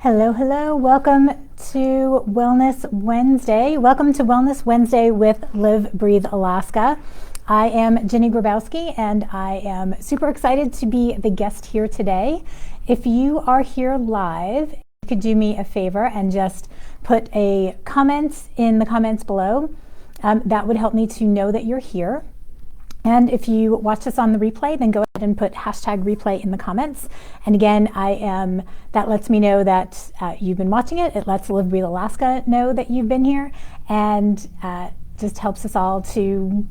Hello, hello. Welcome to Wellness Wednesday. Welcome to Wellness Wednesday with Live Breathe Alaska. I am Jenny Grabowski and I am super excited to be the guest here today. If you are here live, you could do me a favor and just put a comment in the comments below. That would help me to know that you're here. And if you watch this on the replay, then go ahead and put hashtag replay in the comments. And again, that lets me know that you've been watching it. It lets Live Breathe Alaska know that you've been here, and just helps us all to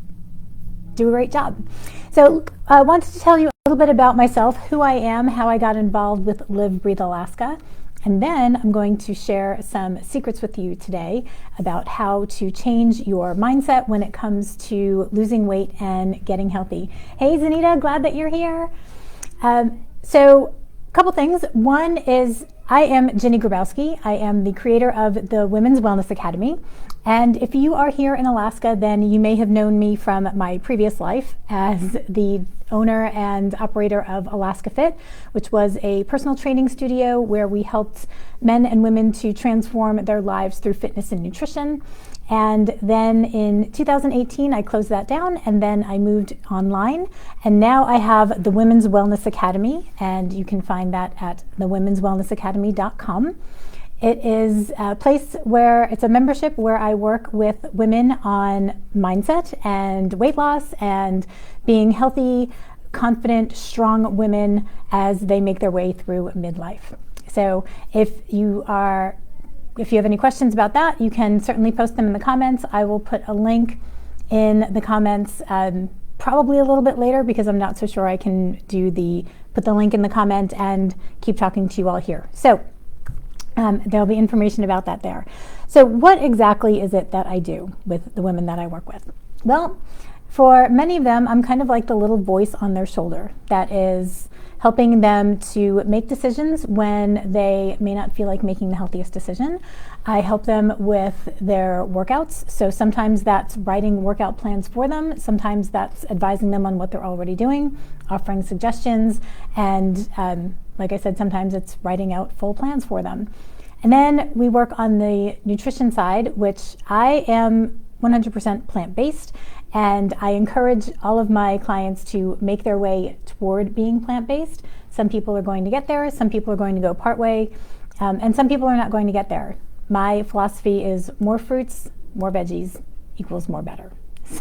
do a great job. So I wanted to tell you a little bit about myself, who I am, how I got involved with Live Breathe Alaska. And then I'm going to share some secrets with you today about how to change your mindset when it comes to losing weight and getting healthy. Hey, Zanita, glad that you're here. So a couple things. One is I am Jenny Grabowski. I am the creator of the Women's Wellness Academy. And if you are here in Alaska, then you may have known me from my previous life as the owner and operator of Alaska Fit, which was a personal training studio where we helped men and women to transform their lives through fitness and nutrition. And then in 2018, I closed that down, and then I moved online. And now I have the Women's Wellness Academy, and you can find that at thewomenswellnessacademy.com. It is a place where it's a membership where I work with women on mindset and weight loss and being healthy, confident, strong women as they make their way through midlife. So if you have any questions about that, you can certainly post them in the comments. I will put a link in the comments probably a little bit later, because I'm not so sure I can put the link in the comment and keep talking to you all here. So there'll be information about that there. So what exactly is it that I do with the women that I work with? Well, for many of them, I'm kind of like the little voice on their shoulder that is helping them to make decisions when they may not feel like making the healthiest decision. I help them with their workouts. So sometimes that's writing workout plans for them. Sometimes that's advising them on what they're already doing, offering suggestions, and like I said, sometimes it's writing out full plans for them. And then we work on the nutrition side, which I am 100% plant-based, and I encourage all of my clients to make their way toward being plant-based. Some people are going to get there, some people are going to go partway, and some people are not going to get there. My philosophy is more fruits, more veggies equals more better.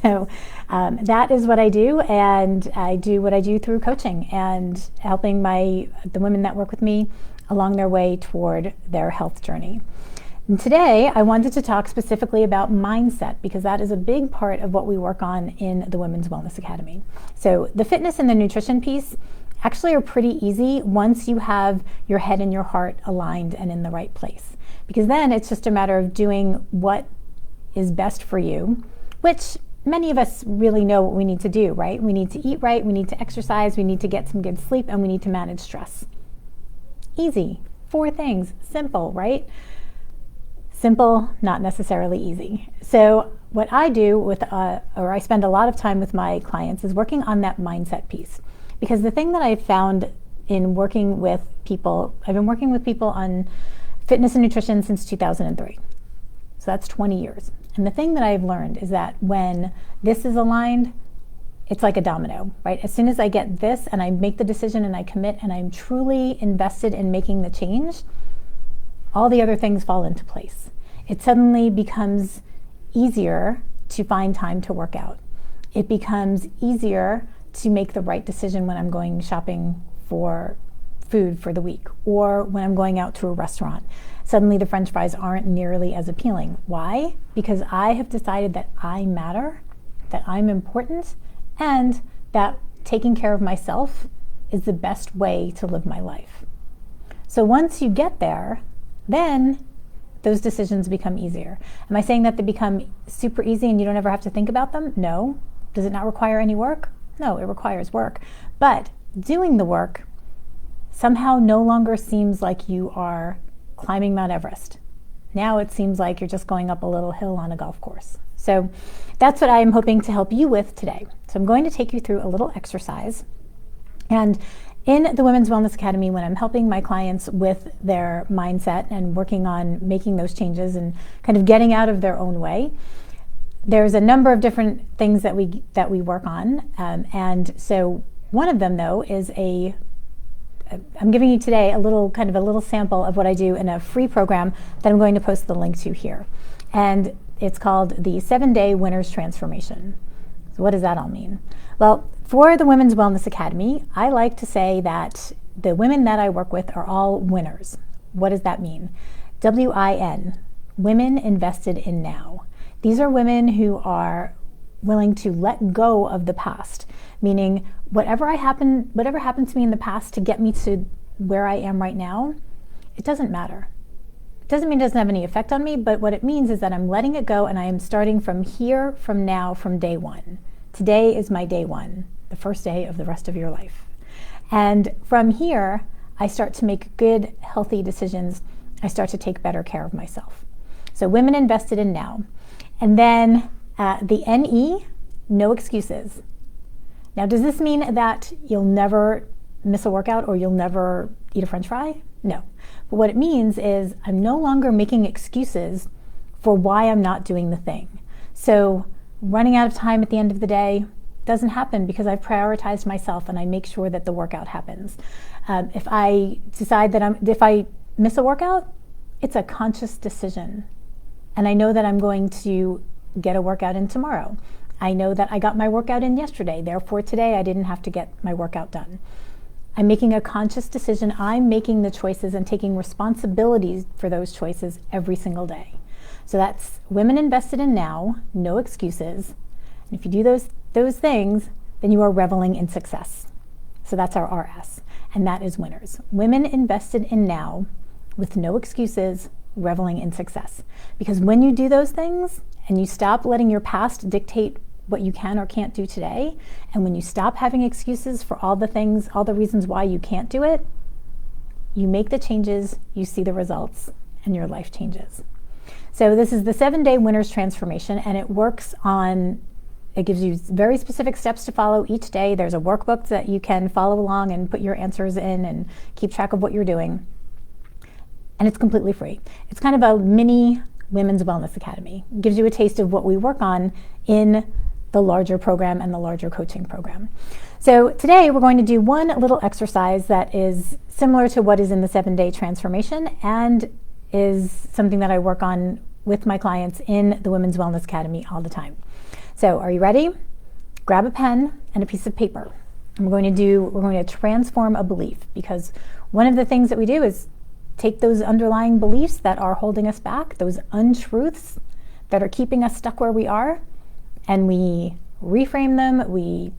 So that is what I do, and I do what I do through coaching and helping the women that work with me along their way toward their health journey. And today I wanted to talk specifically about mindset, because that is a big part of what we work on in the Women's Wellness Academy. So the fitness and the nutrition piece actually are pretty easy once you have your head and your heart aligned and in the right place, because then it's just a matter of doing what is best for you, which many of us really know what we need to do, right? We need to eat right, we need to exercise, we need to get some good sleep, and we need to manage stress. Easy. 4 things. Simple, right? Simple, not necessarily easy. So what I do I spend a lot of time with my clients is working on that mindset piece. Because the thing that I've found in working with people, I've been working with people on fitness and nutrition since 2003. So that's 20 years. And the thing that I've learned is that when this is aligned, it's like a domino, right? As soon as I get this and I make the decision and I commit and I'm truly invested in making the change, all the other things fall into place. It suddenly becomes easier to find time to work out. It becomes easier to make the right decision when I'm going shopping for food for the week, or when I'm going out to a restaurant. Suddenly the French fries aren't nearly as appealing. Why? Because I have decided that I matter, that I'm important, and that taking care of myself is the best way to live my life. So once you get there, then those decisions become easier. Am I saying that they become super easy and you don't ever have to think about them? No. Does it not require any work? No, it requires work. But doing the work somehow no longer seems like you are climbing Mount Everest. Now it seems like you're just going up a little hill on a golf course. So that's what I'm hoping to help you with today. So I'm going to take you through a little exercise. And In the Women's Wellness Academy, when I'm helping my clients with their mindset and working on making those changes and kind of getting out of their own way, there's a number of different things that we work on. And so one of them, though, is I'm giving you today a little sample of what I do in a free program that I'm going to post the link to here. And it's called the 7-Day Winners Transformation. So what does that all mean? Well, for the Women's Wellness Academy, I like to say that the women that I work with are all winners. What does that mean? WIN, Women Invested in Now. These are women who are willing to let go of the past, meaning whatever happened to me in the past to get me to where I am right now, it doesn't matter. It doesn't mean it doesn't have any effect on me, but what it means is that I'm letting it go and I am starting from here, from now, from day one. Today is my day one, the first day of the rest of your life. And from here, I start to make good, healthy decisions. I start to take better care of myself. So Women Invested in Now. And then the NE, no excuses. Now, does this mean that you'll never miss a workout or you'll never eat a French fry? No. But what it means is I'm no longer making excuses for why I'm not doing the thing. So running out of time at the end of the day doesn't happen because I've prioritized myself and I make sure that the workout happens. If I decide that if I miss a workout, it's a conscious decision. And I know that I'm going to get a workout in tomorrow. I know that I got my workout in yesterday, therefore today I didn't have to get my workout done. I'm making a conscious decision. I'm making the choices and taking responsibilities for those choices every single day. So that's Women Invested in Now, no excuses. And if you do those things, then you are reveling in success. So that's our RS, and that is winners. Women Invested in Now with no excuses, reveling in success. Because when you do those things and you stop letting your past dictate what you can or can't do today, and when you stop having excuses for all the reasons why you can't do it, you make the changes, you see the results, and your life changes. So this is the 7-Day Winners Transformation, and it gives you very specific steps to follow each day. There's a workbook that you can follow along and put your answers in and keep track of what you're doing. And it's completely free. It's kind of a mini Women's Wellness Academy. It gives you a taste of what we work on in the larger program and the larger coaching program. So today we're going to do one little exercise that is similar to what is in the 7-Day Transformation and is something that I work on with my clients in the Women's Wellness Academy all the time. So are you ready? Grab a pen and a piece of paper. We're going to transform a belief, because one of the things that we do is take those underlying beliefs that are holding us back, those untruths that are keeping us stuck where we are, and we reframe them, we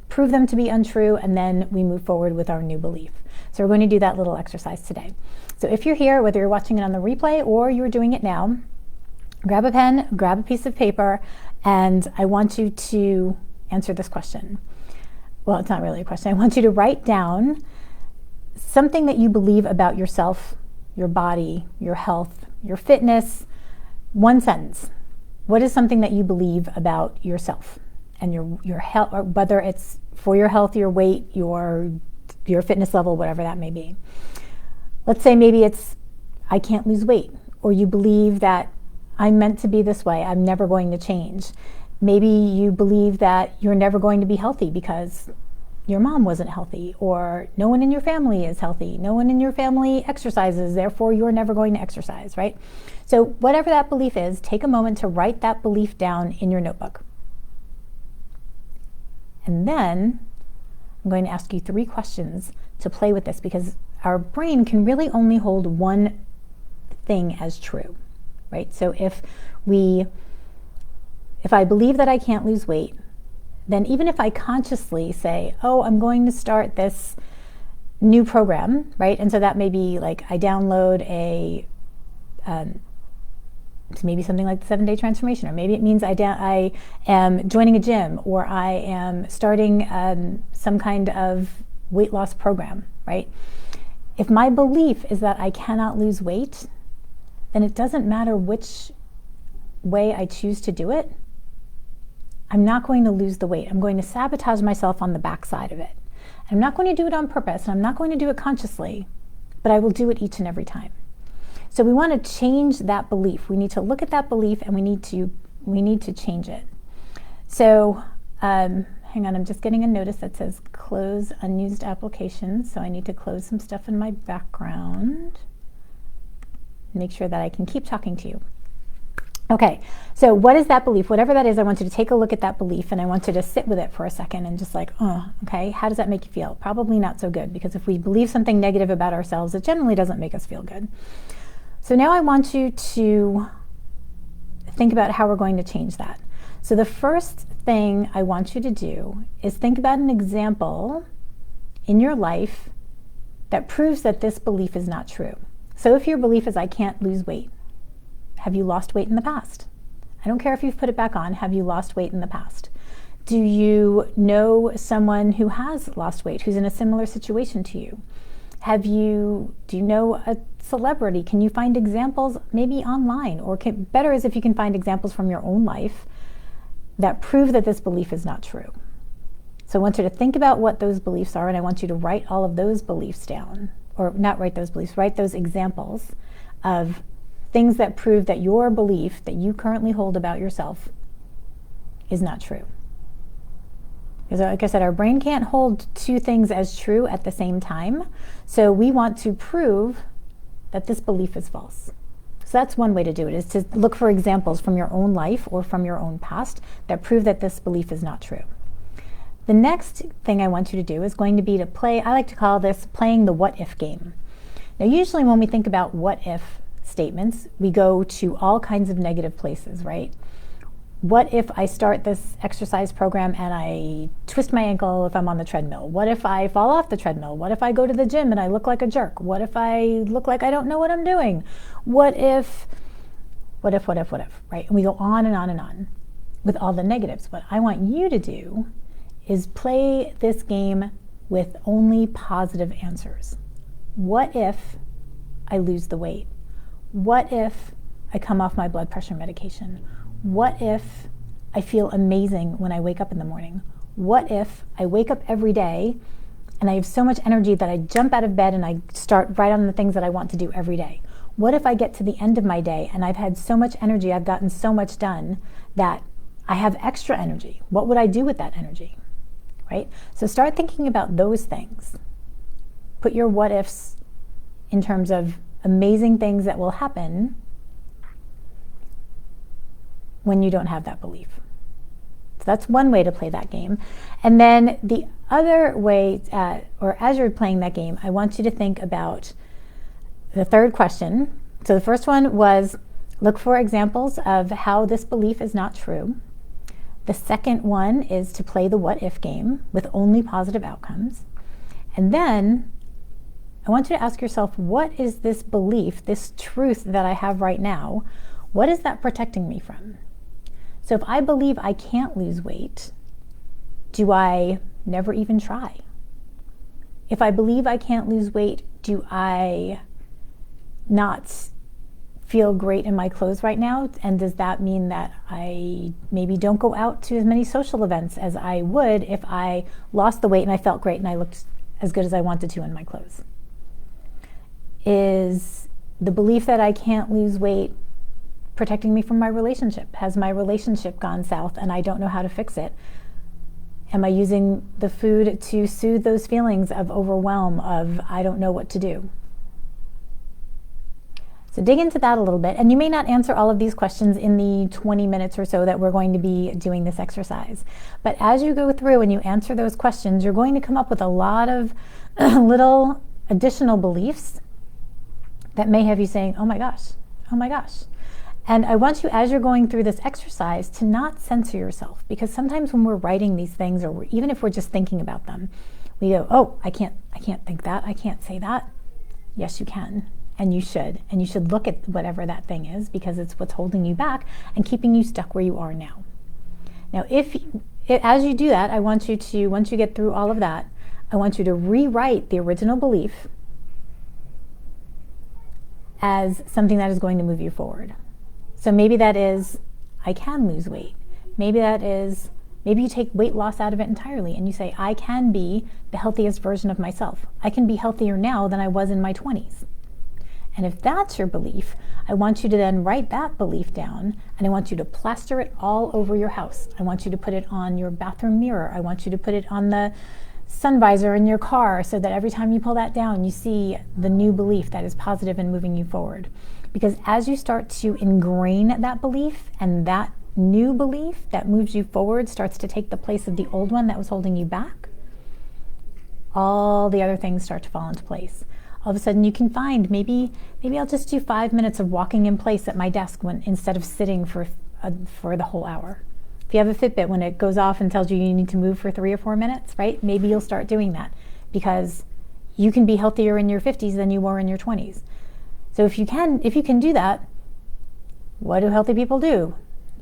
prove them to be untrue, and then we move forward with our new belief. So we're going to do that little exercise today. So if you're here, whether you're watching it on the replay or you're doing it now, grab a pen, grab a piece of paper, and I want you to answer this question. Well, it's not really a question. I want you to write down something that you believe about yourself, your body, your health, your fitness. One sentence. What is something that you believe about yourself and your health, or whether it's for your health, your weight, your fitness level, whatever that may be. Let's say maybe it's, I can't lose weight, or you believe that I'm meant to be this way, I'm never going to change. Maybe you believe that you're never going to be healthy because your mom wasn't healthy, or no one in your family is healthy, no one in your family exercises, therefore you're never going to exercise, right? So whatever that belief is, take a moment to write that belief down in your notebook. And then I'm going to ask you 3 questions to play with this, because our brain can really only hold one thing as true, right? So if I believe that I can't lose weight, then even if I consciously say, oh, I'm going to start this new program, right? And so that may be like I download maybe something like the 7-Day Transformation, or maybe it means I am joining a gym, or I am starting some kind of weight loss program, right? If my belief is that I cannot lose weight, then it doesn't matter which way I choose to do it. I'm not going to lose the weight. I'm going to sabotage myself on the backside of it. I'm not going to do it on purpose, and I'm not going to do it consciously, but I will do it each and every time. So we want to change that belief. We need to look at that belief, and we need to change it. So hang on, I'm just getting a notice that says close unused applications. So I need to close some stuff in my background. Make sure that I can keep talking to you. Okay, so what is that belief? Whatever that is, I want you to take a look at that belief, and I want you to sit with it for a second and just like, okay, how does that make you feel? Probably not so good, because if we believe something negative about ourselves, it generally doesn't make us feel good. So now I want you to think about how we're going to change that. So the first thing I want you to do is think about an example in your life that proves that this belief is not true. So if your belief is, I can't lose weight, have you lost weight in the past? I don't care if you've put it back on. Have you lost weight in the past? Do you know someone who has lost weight, who's in a similar situation to you? Do you know a celebrity? Can you find examples maybe online? Or better is if you can find examples from your own life that prove that this belief is not true. So I want you to think about what those beliefs are, and I want you to write all of those beliefs down. Or not write those beliefs, write those examples of things that prove that your belief that you currently hold about yourself is not true. Because like I said, our brain can't hold two things as true at the same time. So we want to prove that this belief is false. So that's one way to do it, is to look for examples from your own life or from your own past that prove that this belief is not true. The next thing I want you to do is going to be to play, I like to call this playing the what if game. Now usually when we think about what if statements, we go to all kinds of negative places, right? What if I start this exercise program and I twist my ankle if I'm on the treadmill? What if I fall off the treadmill? What if I go to the gym and I look like a jerk? What if I look like I don't know what I'm doing? What if, right? And we go on and on and on with all the negatives. What I want you to do is play this game with only positive answers. What if I lose the weight? What if I come off my blood pressure medication? What if I feel amazing when I wake up in the morning? What if I wake up every day and I have so much energy that I jump out of bed and I start right on the things that I want to do every day? What if I get to the end of my day and I've had so much energy, I've gotten so much done that I have extra energy? What would I do with that energy? Right? So start thinking about those things. Put your what ifs in terms of amazing things that will happen when you don't have that belief. So that's one way to play that game. And then the other way, or as you're playing that game, I want you to think about the third question. So the first one was look for examples of how this belief is not true. The second one is to play the what if game with only positive outcomes. And then I want you to ask yourself, what is this belief, this truth that I have right now, what is that protecting me from? So if I believe I can't lose weight, do I never even try? If I believe I can't lose weight, do I not feel great in my clothes right now? And does that mean that I maybe don't go out to as many social events as I would if I lost the weight and I felt great and I looked as good as I wanted to in my clothes? Is the belief that I can't lose weight protecting me from my relationship? Has my relationship gone south and I don't know how to fix it? Am I using the food to soothe those feelings of overwhelm, of I don't know what to do? So dig into that a little bit, and you may not answer all of these questions in the 20 minutes or so that we're going to be doing this exercise. But as you go through and you answer those questions, you're going to come up with a lot of little additional beliefs that may have you saying, oh my gosh, oh my gosh. And I want you, as you're going through this exercise, to not censor yourself, because sometimes when we're writing these things, or even if we're just thinking about them, we go, oh, I can't think that, I can't say that. Yes, you can, and you should look at whatever that thing is, because it's what's holding you back and keeping you stuck where you are now. Now, as you do that, I want you to, once you get through all of that, I want you to rewrite the original belief as something that is going to move you forward. So maybe that is, I can lose weight. Maybe that is, Maybe you take weight loss out of it entirely and you say, I can be the healthiest version of myself. I can be healthier now than I was in my 20s. And if that's your belief, I want you to then write that belief down, and I want you to plaster it all over your house. I want you to put it on your bathroom mirror. I want you to put it on the sun visor in your car so that every time you pull that down, you see the new belief that is positive and moving you forward. Because as you start to ingrain that belief, and that new belief that moves you forward starts to take the place of the old one that was holding you back, all the other things start to fall into place. All of a sudden you can find, maybe I'll just do 5 minutes of walking in place at my desk instead of sitting for the whole hour. If you have a Fitbit, when it goes off and tells you need to move for 3 or 4 minutes, right? Maybe you'll start doing that, because you can be healthier in your 50s than you were in your 20s. So if you can do that, what do healthy people do?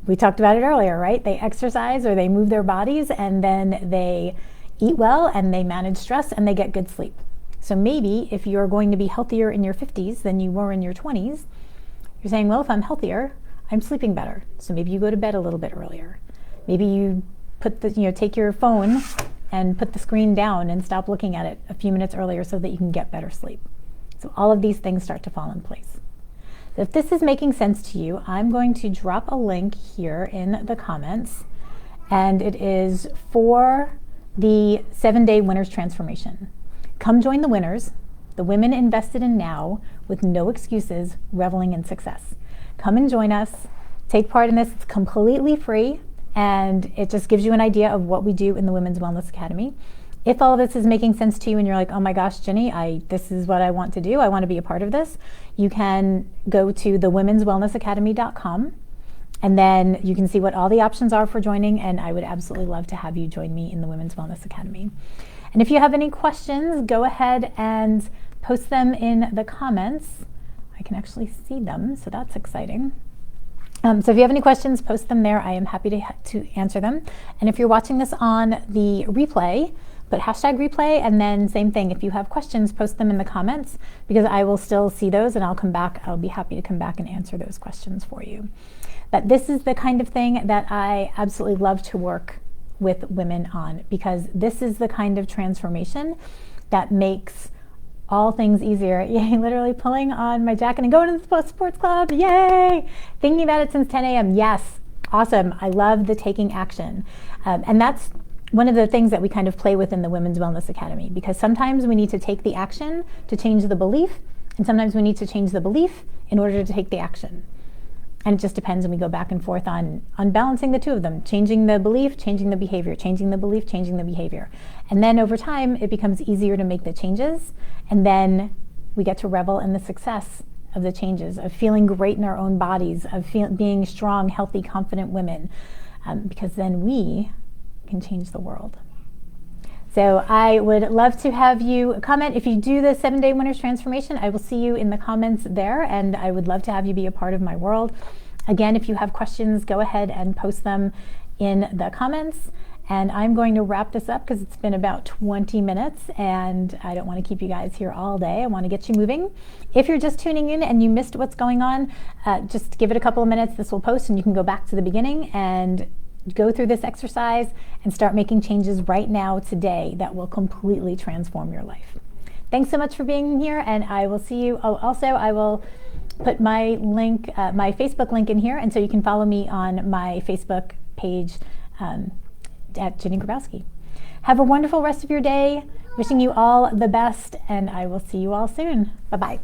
We talked about it earlier, right? They exercise or they move their bodies, and then they eat well and they manage stress and they get good sleep. So maybe if you're going to be healthier in your 50s than you were in your 20s, you're saying, well, if I'm healthier, I'm sleeping better. So maybe you go to bed a little bit earlier. Maybe you take your phone and put the screen down and stop looking at it a few minutes earlier so that you can get better sleep. So all of these things start to fall in place. So if this is making sense to you, I'm going to drop a link here in the comments, and it is for the 7-day Winners Transformation. Come join the winners, the women invested in now with no excuses, reveling in success. Come and join us. Take part in this. It's completely free, and it just gives you an idea of what we do in the Women's Wellness Academy. If all of this is making sense to you and you're like, oh my gosh, Ginny, this is what I want to do. I want to be a part of this. You can go to thewomenswellnessacademy.com, and then you can see what all the options are for joining, and I would absolutely love to have you join me in the Women's Wellness Academy. And if you have any questions, go ahead and post them in the comments. I can actually see them, so that's exciting. So if you have any questions, post them there. I am happy to answer them. And if you're watching this on the replay, put hashtag replay, and then same thing. If you have questions, post them in the comments, because I will still see those, and I'll come back. I'll be happy to come back and answer those questions for you. But this is the kind of thing that I absolutely love to work with women on, because this is the kind of transformation that makes all things easier. Yay, literally pulling on my jacket and going to the sports club. Yay! Thinking about it since 10 a.m. Yes, awesome. I love the taking action. And that's one of the things that we kind of play with in the Women's Wellness Academy, because sometimes we need to take the action to change the belief, and sometimes we need to change the belief in order to take the action. And it just depends, and we go back and forth on balancing the two of them, changing the belief, changing the behavior, changing the belief, changing the behavior. And then over time, it becomes easier to make the changes, and then we get to revel in the success of the changes, of feeling great in our own bodies, of being strong, healthy, confident women, because then we can change the world. So I would love to have you comment. If you do the 7-day Winners Transformation, I will see you in the comments there, and I would love to have you be a part of my world. Again, if you have questions, go ahead and post them in the comments. And I'm going to wrap this up because it's been about 20 minutes and I don't want to keep you guys here all day. I want to get you moving. If you're just tuning in and you missed what's going on, just give it a couple of minutes. This will post and you can go back to the beginning and go through this exercise and start making changes right now, today, that will completely transform your life. Thanks so much for being here, and I will see you. Oh, also, I will put my link, my Facebook link in here, and so you can follow me on my Facebook page at Ginny Grabowski. Have a wonderful rest of your day. Wishing you all the best, and I will see you all soon. Bye-bye.